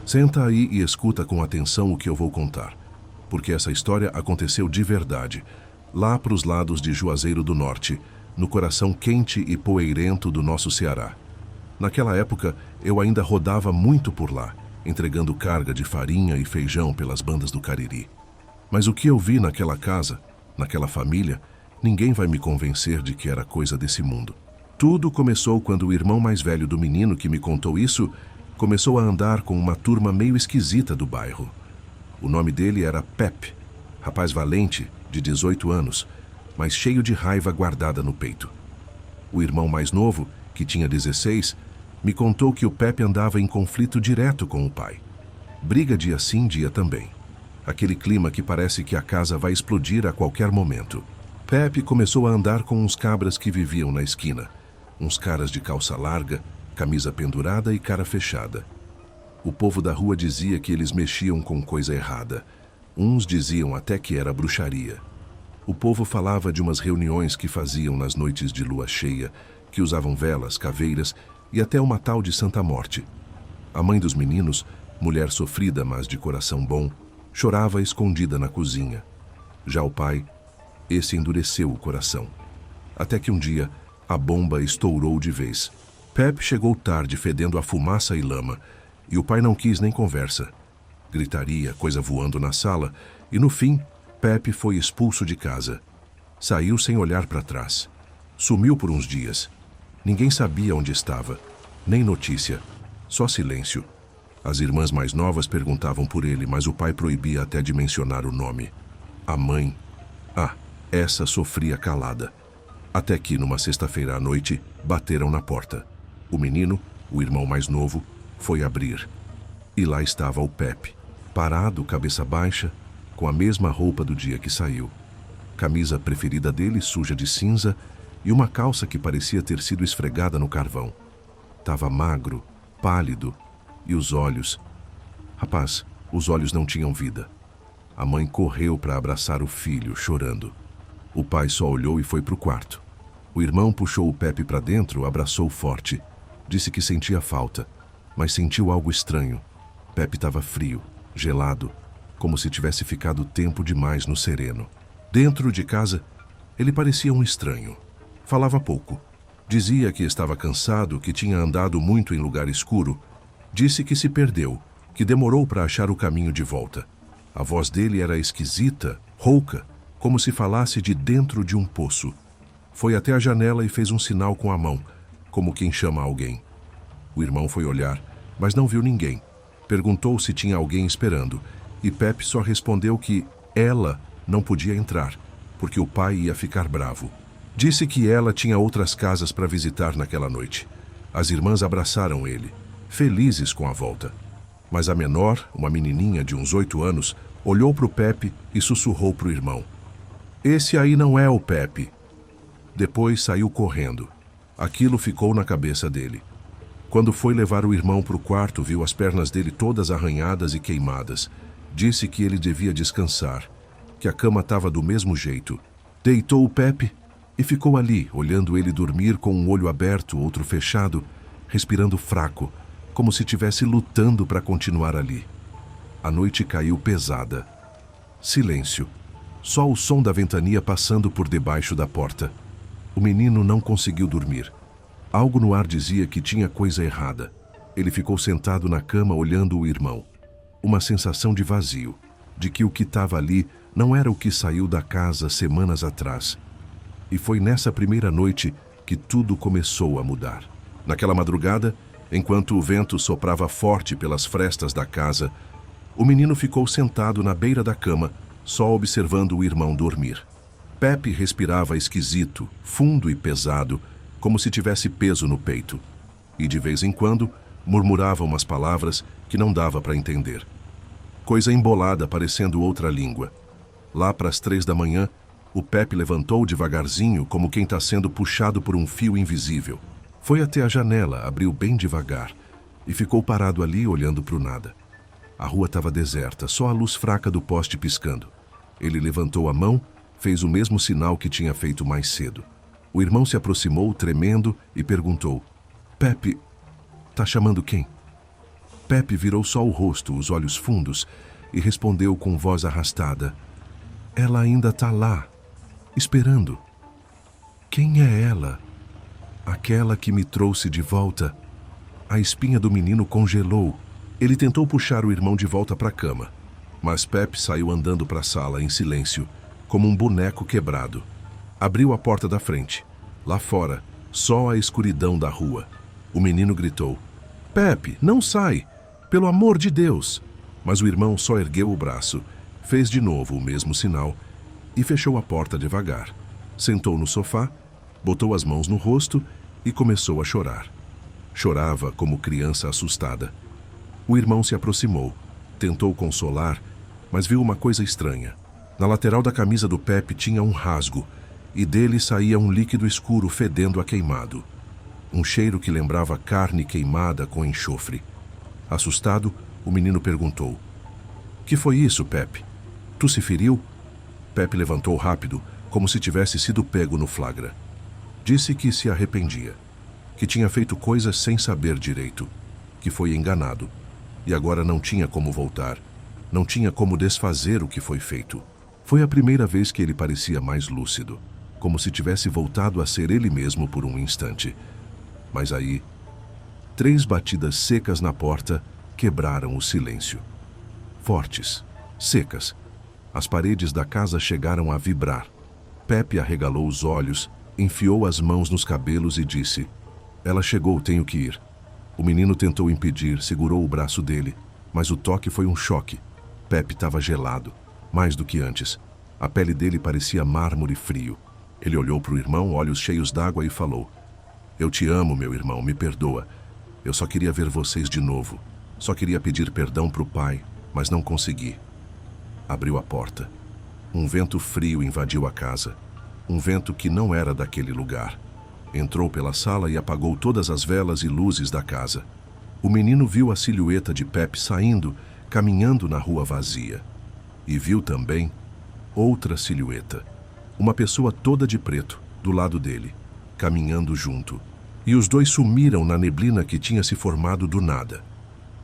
Senta aí e escuta com atenção o que eu vou contar, porque essa história aconteceu de verdade, lá para os lados de Juazeiro do Norte, no coração quente e poeirento do nosso Ceará. Naquela época, eu ainda rodava muito por lá, entregando carga de farinha e feijão pelas bandas do Cariri. Mas o que eu vi naquela casa, naquela família, ninguém vai me convencer de que era coisa desse mundo. Tudo começou quando o irmão mais velho do menino que me contou isso começou a andar com uma turma meio esquisita do bairro. O nome dele era Pepe, rapaz valente, de 18 anos, mas cheio de raiva guardada no peito. O irmão mais novo, que tinha 16, me contou que o Pepe andava em conflito direto com o pai. Briga dia sim, dia também. Aquele clima que parece que a casa vai explodir a qualquer momento. Pepe começou a andar com uns cabras que viviam na esquina. Uns caras de calça larga, camisa pendurada e cara fechada. O povo da rua dizia que eles mexiam com coisa errada. Uns diziam até que era bruxaria. O povo falava de umas reuniões que faziam nas noites de lua cheia, que usavam velas, caveiras e até uma tal de Santa Morte. A mãe dos meninos, mulher sofrida, mas de coração bom, chorava escondida na cozinha. Já o pai, esse endureceu o coração. Até que um dia, a bomba estourou de vez. Pepe chegou tarde, fedendo a fumaça e lama, e o pai não quis nem conversa. Gritaria, coisa voando na sala, e no fim, Pepe foi expulso de casa. Saiu sem olhar para trás. Sumiu por uns dias. Ninguém sabia onde estava, nem notícia, só silêncio. As irmãs mais novas perguntavam por ele, mas o pai proibia até de mencionar o nome. A mãe, essa sofria calada. Até que, numa sexta-feira à noite, bateram na porta. O menino, o irmão mais novo, foi abrir. E lá estava o Pepe, parado, cabeça baixa, com a mesma roupa do dia que saiu. Camisa preferida dele, suja de cinza, e uma calça que parecia ter sido esfregada no carvão. Tava magro, pálido, e os olhos... Rapaz, os olhos não tinham vida. A mãe correu para abraçar o filho, chorando. O pai só olhou e foi para o quarto. O irmão puxou o Pepe para dentro, abraçou forte. Disse que sentia falta, mas sentiu algo estranho. Pepe estava frio, gelado, como se tivesse ficado tempo demais no sereno. Dentro de casa, ele parecia um estranho. Falava pouco. Dizia que estava cansado, que tinha andado muito em lugar escuro. Disse que se perdeu, que demorou para achar o caminho de volta. A voz dele era esquisita, rouca, como se falasse de dentro de um poço. Foi até a janela e fez um sinal com a mão, como quem chama alguém. O irmão foi olhar, mas não viu ninguém. Perguntou se tinha alguém esperando, e Pepe só respondeu que ela não podia entrar, porque o pai ia ficar bravo. Disse que ela tinha outras casas para visitar naquela noite. As irmãs abraçaram ele, felizes com a volta. Mas a menor, uma menininha de uns 8 anos, olhou para o Pepe e sussurrou para o irmão. Esse aí não é o Pepe. Depois saiu correndo. Aquilo ficou na cabeça dele. Quando foi levar o irmão para o quarto, viu as pernas dele todas arranhadas e queimadas. Disse que ele devia descansar, que a cama estava do mesmo jeito. Deitou o Pepe e ficou ali, olhando ele dormir com um olho aberto, outro fechado, respirando fraco, como se estivesse lutando para continuar ali. A noite caiu pesada. Silêncio. Só o som da ventania passando por debaixo da porta. O menino não conseguiu dormir. Algo no ar dizia que tinha coisa errada. Ele ficou sentado na cama olhando o irmão. Uma sensação de vazio, de que o que estava ali não era o que saiu da casa semanas atrás. E foi nessa primeira noite que tudo começou a mudar. Naquela madrugada, enquanto o vento soprava forte pelas frestas da casa, o menino ficou sentado na beira da cama, só observando o irmão dormir. Pepe respirava esquisito, fundo e pesado, como se tivesse peso no peito. E de vez em quando, murmurava umas palavras que não dava para entender. Coisa embolada, parecendo outra língua. Lá para as 3 da manhã, o Pepe levantou devagarzinho, como quem está sendo puxado por um fio invisível. Foi até a janela, abriu bem devagar, e ficou parado ali olhando para o nada. A rua estava deserta, só a luz fraca do poste piscando. Ele levantou a mão, fez o mesmo sinal que tinha feito mais cedo. O irmão se aproximou, tremendo, e perguntou: Pepe, tá chamando quem? Pepe virou só o rosto, os olhos fundos, e respondeu com voz arrastada: "Ela ainda está lá, esperando." "Quem é ela?" "Aquela que me trouxe de volta." A espinha do menino congelou. Ele tentou puxar o irmão de volta para a cama, mas Pepe saiu andando para a sala em silêncio, como um boneco quebrado. Abriu a porta da frente. Lá fora, só a escuridão da rua. O menino gritou: "Pepe, não sai! Pelo amor de Deus!" Mas o irmão só ergueu o braço, fez de novo o mesmo sinal e fechou a porta devagar. Sentou no sofá, botou as mãos no rosto e começou a chorar. Chorava como criança assustada. O irmão se aproximou, tentou consolar, mas viu uma coisa estranha. Na lateral da camisa do Pepe tinha um rasgo, e dele saía um líquido escuro fedendo a queimado. Um cheiro que lembrava carne queimada com enxofre. Assustado, o menino perguntou: "Que foi isso, Pepe? Tu se feriu?" Pepe levantou rápido, como se tivesse sido pego no flagra. Disse que se arrependia, que tinha feito coisas sem saber direito, que foi enganado, e agora não tinha como voltar, não tinha como desfazer o que foi feito. Foi a primeira vez que ele parecia mais lúcido, como se tivesse voltado a ser ele mesmo por um instante. Mas aí, 3 batidas secas na porta quebraram o silêncio. Fortes, secas. As paredes da casa chegaram a vibrar. Pepe arregalou os olhos, enfiou as mãos nos cabelos e disse: "Ela chegou, tenho que ir." O menino tentou impedir, segurou o braço dele, mas o toque foi um choque. Pepe estava gelado, mais do que antes. A pele dele parecia mármore frio. Ele olhou para o irmão, olhos cheios d'água, e falou: "Eu te amo, meu irmão, me perdoa. Eu só queria ver vocês de novo. Só queria pedir perdão para o pai, mas não consegui." Abriu a porta. Um vento frio invadiu a casa. Um vento que não era daquele lugar. Entrou pela sala e apagou todas as velas e luzes da casa. O menino viu a silhueta de Pepe saindo, caminhando na rua vazia. E viu também outra silhueta. Uma pessoa toda de preto, do lado dele, caminhando junto. E os dois sumiram na neblina que tinha se formado do nada.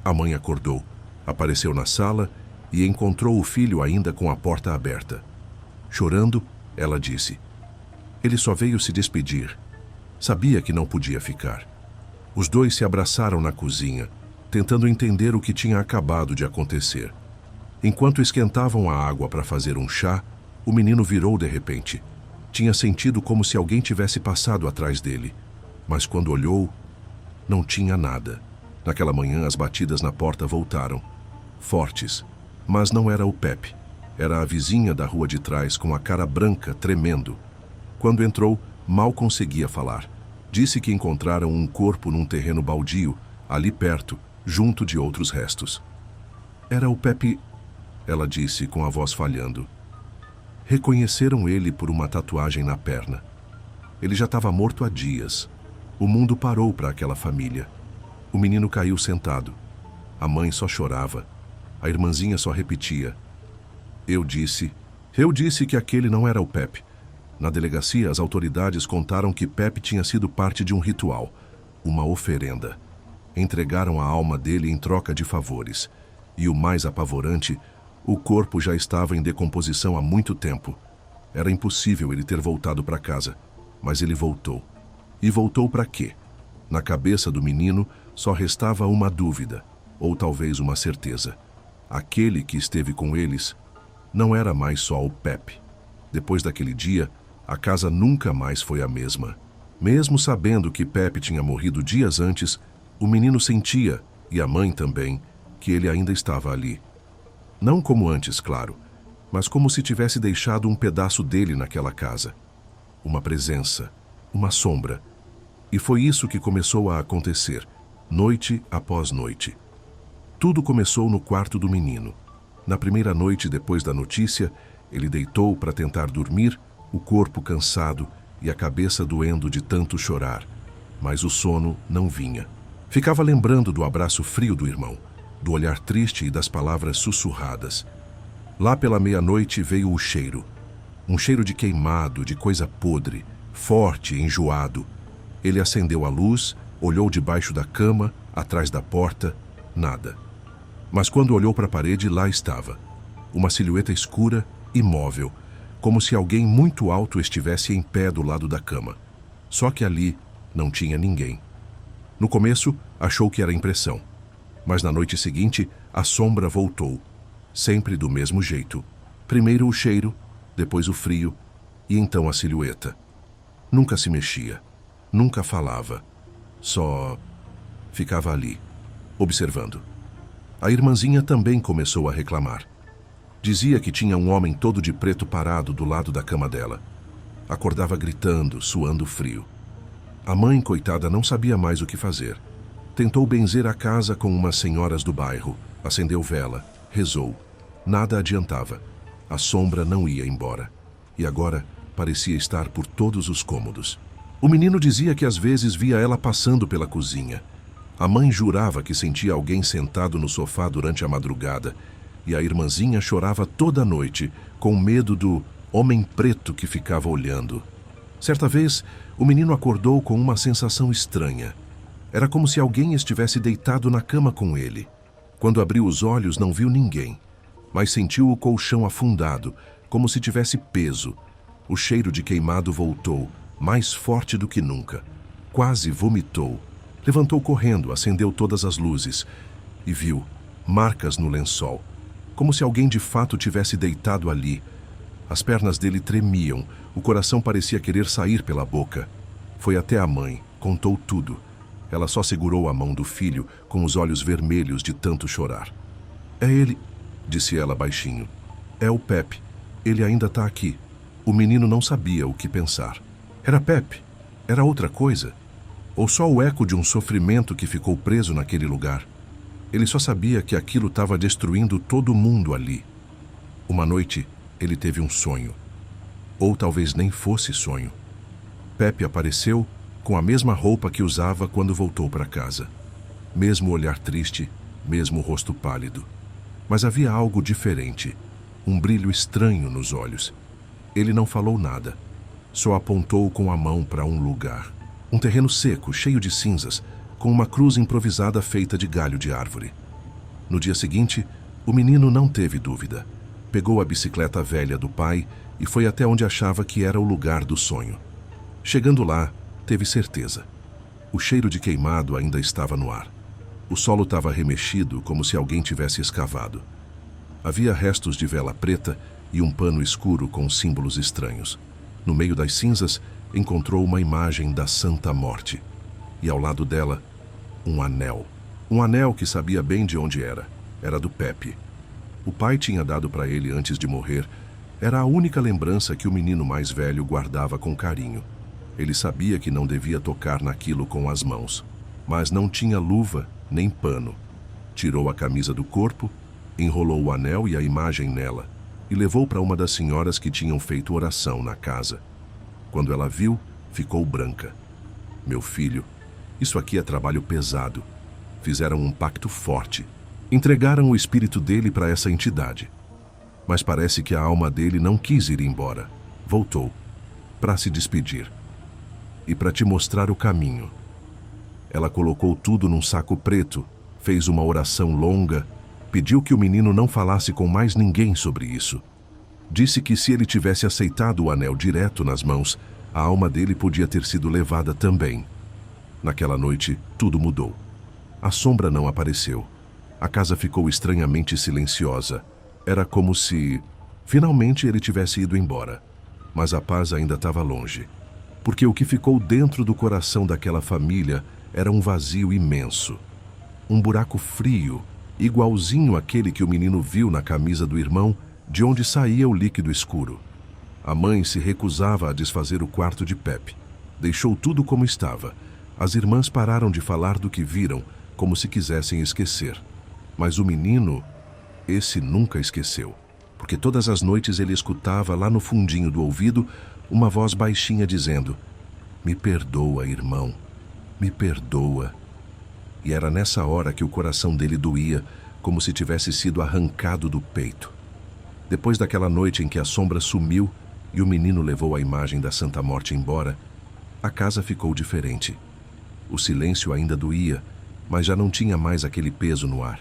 A mãe acordou, apareceu na sala e encontrou o filho ainda com a porta aberta. Chorando, ela disse: "Ele só veio se despedir. Sabia que não podia ficar." Os dois se abraçaram na cozinha, tentando entender o que tinha acabado de acontecer. Enquanto esquentavam a água para fazer um chá, o menino virou de repente. Tinha sentido como se alguém tivesse passado atrás dele, mas quando olhou, não tinha nada. Naquela manhã, as batidas na porta voltaram, fortes, mas não era o Pepe. Era a vizinha da rua de trás, com a cara branca, tremendo. Quando entrou, mal conseguia falar. Disse que encontraram um corpo num terreno baldio, ali perto, junto de outros restos. "Era o Pepe," ela disse com a voz falhando. Reconheceram ele por uma tatuagem na perna. Ele já estava morto há dias. O mundo parou para aquela família. O menino caiu sentado. A mãe só chorava. A irmãzinha só repetia: Eu disse que aquele não era o Pepe." Na delegacia, as autoridades contaram que Pepe tinha sido parte de um ritual, uma oferenda. Entregaram a alma dele em troca de favores. E o mais apavorante, o corpo já estava em decomposição há muito tempo. Era impossível ele ter voltado para casa, mas ele voltou. E voltou para quê? Na cabeça do menino só restava uma dúvida, ou talvez uma certeza. Aquele que esteve com eles não era mais só o Pepe. Depois daquele dia, a casa nunca mais foi a mesma. Mesmo sabendo que Pepe tinha morrido dias antes, o menino sentia, e a mãe também, que ele ainda estava ali. Não como antes, claro, mas como se tivesse deixado um pedaço dele naquela casa. Uma presença, uma sombra. E foi isso que começou a acontecer, noite após noite. Tudo começou no quarto do menino. Na primeira noite depois da notícia, ele deitou para tentar dormir, o corpo cansado e a cabeça doendo de tanto chorar. Mas o sono não vinha. Ficava lembrando do abraço frio do irmão, do olhar triste e das palavras sussurradas. Lá pela meia-noite veio o cheiro. Um cheiro de queimado, de coisa podre, forte, enjoado. Ele acendeu a luz, olhou debaixo da cama, atrás da porta, nada. Mas quando olhou para a parede, lá estava. Uma silhueta escura, imóvel, como se alguém muito alto estivesse em pé do lado da cama. Só que ali não tinha ninguém. No começo, achou que era impressão. Mas na noite seguinte, a sombra voltou. Sempre do mesmo jeito. Primeiro o cheiro, depois o frio e então a silhueta. Nunca se mexia, nunca falava. Só ficava ali, observando. A irmãzinha também começou a reclamar. Dizia que tinha um homem todo de preto parado do lado da cama dela. Acordava gritando, suando frio. A mãe, coitada, não sabia mais o que fazer. Tentou benzer a casa com umas senhoras do bairro, acendeu vela, rezou. Nada adiantava. A sombra não ia embora. E agora parecia estar por todos os cômodos. O menino dizia que às vezes via ela passando pela cozinha. A mãe jurava que sentia alguém sentado no sofá durante a madrugada. E a irmãzinha chorava toda a noite, com medo do homem preto que ficava olhando. Certa vez, o menino acordou com uma sensação estranha. Era como se alguém estivesse deitado na cama com ele. Quando abriu os olhos, não viu ninguém, mas sentiu o colchão afundado, como se tivesse peso. O cheiro de queimado voltou, mais forte do que nunca. Quase vomitou. Levantou correndo, acendeu todas as luzes e viu marcas no lençol, como se alguém de fato tivesse deitado ali. As pernas dele tremiam, o coração parecia querer sair pela boca. Foi até a mãe, contou tudo. Ela só segurou a mão do filho, com os olhos vermelhos de tanto chorar. "É ele", disse ela baixinho. "É o Pepe. Ele ainda está aqui." O menino não sabia o que pensar. Era Pepe? Era outra coisa? Ou só o eco de um sofrimento que ficou preso naquele lugar? Ele só sabia que aquilo estava destruindo todo mundo ali. Uma noite, ele teve um sonho. Ou talvez nem fosse sonho. Pepe apareceu com a mesma roupa que usava quando voltou para casa. Mesmo olhar triste, mesmo rosto pálido. Mas havia algo diferente, um brilho estranho nos olhos. Ele não falou nada, só apontou com a mão para um lugar. Um terreno seco, cheio de cinzas, com uma cruz improvisada feita de galho de árvore. No dia seguinte, o menino não teve dúvida. Pegou a bicicleta velha do pai e foi até onde achava que era o lugar do sonho. Chegando lá, teve certeza. O cheiro de queimado ainda estava no ar. O solo estava remexido, como se alguém tivesse escavado. Havia restos de vela preta e um pano escuro com símbolos estranhos. No meio das cinzas, encontrou uma imagem da Santa Morte. E ao lado dela, um anel. Um anel que sabia bem de onde era. Era do Pepe. O pai tinha dado para ele antes de morrer. Era a única lembrança que o menino mais velho guardava com carinho. Ele sabia que não devia tocar naquilo com as mãos, mas não tinha luva nem pano. Tirou a camisa do corpo, enrolou o anel e a imagem nela e levou para uma das senhoras que tinham feito oração na casa. Quando ela viu, ficou branca. "Meu filho, isso aqui é trabalho pesado." Fizeram um pacto forte. Entregaram o espírito dele para essa entidade. Mas parece que a alma dele não quis ir embora. Voltou, para se despedir. "E para te mostrar o caminho." Ela colocou tudo num saco preto, fez uma oração longa, pediu que o menino não falasse com mais ninguém sobre isso. Disse que se ele tivesse aceitado o anel direto nas mãos, a alma dele podia ter sido levada também. Naquela noite, tudo mudou. A sombra não apareceu. A casa ficou estranhamente silenciosa. Era como se, finalmente, ele tivesse ido embora. Mas a paz ainda estava longe. Porque o que ficou dentro do coração daquela família era um vazio imenso. Um buraco frio, igualzinho àquele que o menino viu na camisa do irmão, de onde saía o líquido escuro. A mãe se recusava a desfazer o quarto de Pepe. Deixou tudo como estava. As irmãs pararam de falar do que viram, como se quisessem esquecer. Mas o menino, esse nunca esqueceu. Porque todas as noites ele escutava lá no fundinho do ouvido uma voz baixinha dizendo: "Me perdoa, irmão, me perdoa." E era nessa hora que o coração dele doía, como se tivesse sido arrancado do peito. Depois daquela noite em que a sombra sumiu e o menino levou a imagem da Santa Morte embora, a casa ficou diferente. O silêncio ainda doía, mas já não tinha mais aquele peso no ar.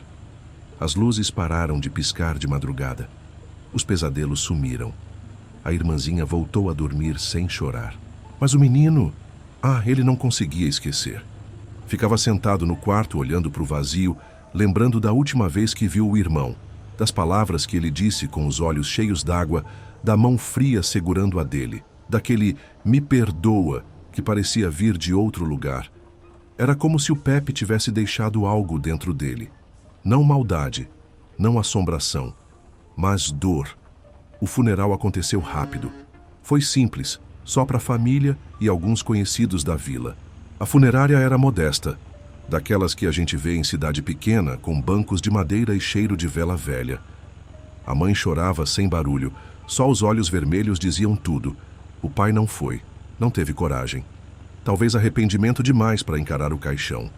As luzes pararam de piscar de madrugada. Os pesadelos sumiram. A irmãzinha voltou a dormir sem chorar. Mas o menino... ele não conseguia esquecer. Ficava sentado no quarto olhando para o vazio, lembrando da última vez que viu o irmão, das palavras que ele disse com os olhos cheios d'água, da mão fria segurando a dele, daquele "me perdoa" que parecia vir de outro lugar. Era como se o Pepe tivesse deixado algo dentro dele. Não maldade, não assombração, mas dor. O funeral aconteceu rápido. Foi simples, só para a família e alguns conhecidos da vila. A funerária era modesta, daquelas que a gente vê em cidade pequena, com bancos de madeira e cheiro de vela velha. A mãe chorava sem barulho, só os olhos vermelhos diziam tudo. O pai não foi, não teve coragem. Talvez arrependimento demais para encarar o caixão.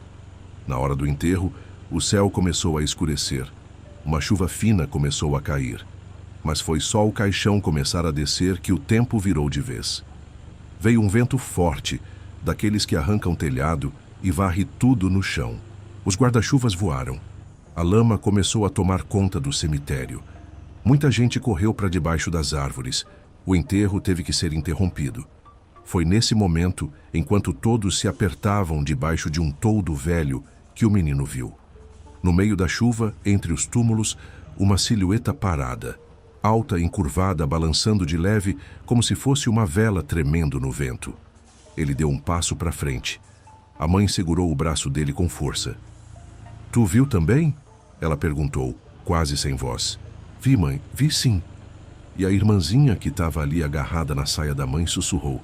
Na hora do enterro, o céu começou a escurecer. Uma chuva fina começou a cair. Mas foi só o caixão começar a descer que o tempo virou de vez. Veio um vento forte, daqueles que arrancam telhado e varre tudo no chão. Os guarda-chuvas voaram. A lama começou a tomar conta do cemitério. Muita gente correu para debaixo das árvores. O enterro teve que ser interrompido. Foi nesse momento, enquanto todos se apertavam debaixo de um toldo velho, que o menino viu. No meio da chuva, entre os túmulos, uma silhueta parada, alta, encurvada, balançando de leve, como se fosse uma vela tremendo no vento. Ele deu um passo para frente. A mãe segurou o braço dele com força. "Tu viu também?" Ela perguntou, quase sem voz. "Vi, mãe, vi sim." E a irmãzinha que estava ali agarrada na saia da mãe sussurrou.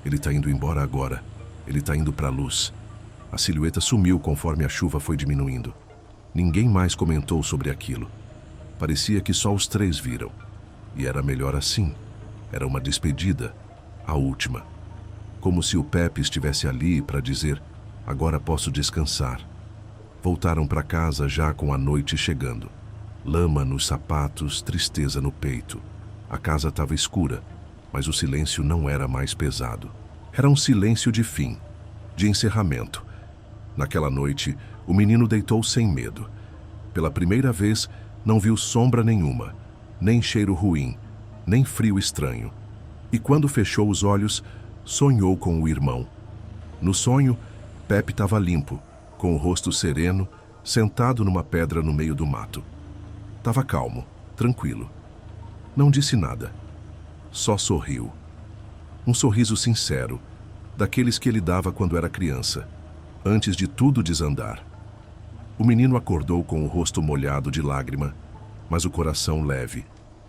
"Ele está indo embora agora. Ele está indo para a luz." A silhueta sumiu conforme a chuva foi diminuindo. Ninguém mais comentou sobre aquilo. Parecia que só os três viram. E era melhor assim. Era uma despedida, a última. Como se o Pepe estivesse ali para dizer: "Agora posso descansar." Voltaram para casa já com a noite chegando. Lama nos sapatos, tristeza no peito. A casa estava escura, mas o silêncio não era mais pesado. Era um silêncio de fim, de encerramento. Naquela noite, o menino deitou sem medo. Pela primeira vez, não viu sombra nenhuma, nem cheiro ruim, nem frio estranho. E quando fechou os olhos, sonhou com o irmão. No sonho, Pepe estava limpo, com o rosto sereno, sentado numa pedra no meio do mato. Estava calmo, tranquilo. Não disse nada. Só sorriu. Um sorriso sincero, daqueles que ele dava quando era criança, antes de tudo desandar. O menino acordou com o rosto molhado de lágrima, mas o coração leve.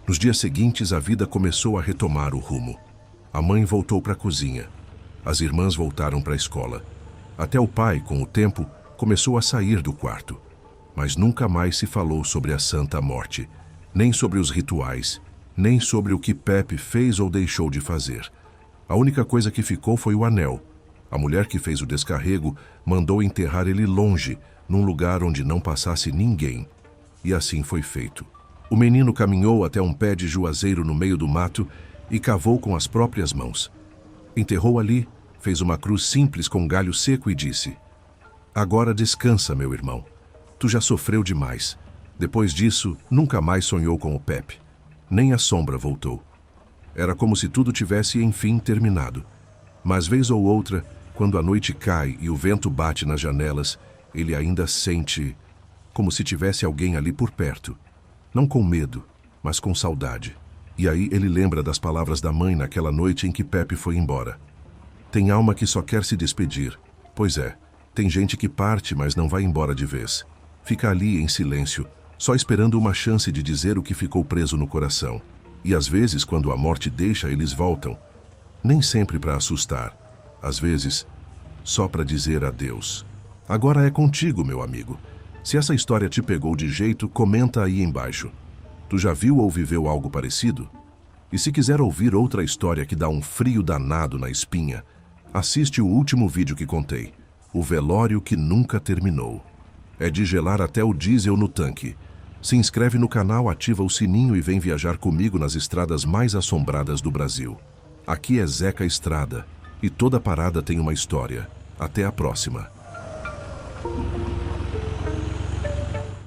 Nos dias seguintes, a vida começou a retomar o rumo. A mãe voltou para a cozinha. As irmãs voltaram para a escola. Até o pai, com o tempo, começou a sair do quarto. Mas nunca mais se falou sobre a Santa Morte, nem sobre os rituais, nem sobre o que Pepe fez ou deixou de fazer. A única coisa que ficou foi o anel. A mulher que fez o descarrego mandou enterrar ele longe, num lugar onde não passasse ninguém. E assim foi feito. O menino caminhou até um pé de juazeiro no meio do mato e cavou com as próprias mãos. Enterrou ali, fez uma cruz simples com galho seco e disse: "Agora descansa, meu irmão. Tu já sofreu demais." Depois disso, nunca mais sonhou com o Pepe. Nem a sombra voltou. Era como se tudo tivesse, enfim, terminado. Mas vez ou outra, quando a noite cai e o vento bate nas janelas, ele ainda sente como se tivesse alguém ali por perto. Não com medo, mas com saudade. E aí ele lembra das palavras da mãe naquela noite em que Pepe foi embora. Tem alma que só quer se despedir. Pois é, tem gente que parte, mas não vai embora de vez. Fica ali em silêncio, só esperando uma chance de dizer o que ficou preso no coração. E às vezes, quando a morte deixa, eles voltam. Nem sempre para assustar. Às vezes, só para dizer adeus. Agora é contigo, meu amigo. Se essa história te pegou de jeito, comenta aí embaixo. Tu já viu ou viveu algo parecido? E se quiser ouvir outra história que dá um frio danado na espinha, assiste o último vídeo que contei, O Velório que Nunca Terminou. É de gelar até o diesel no tanque. Se inscreve no canal, ativa o sininho e vem viajar comigo nas estradas mais assombradas do Brasil. Aqui é Zeca Estrada, e toda parada tem uma história. Até a próxima.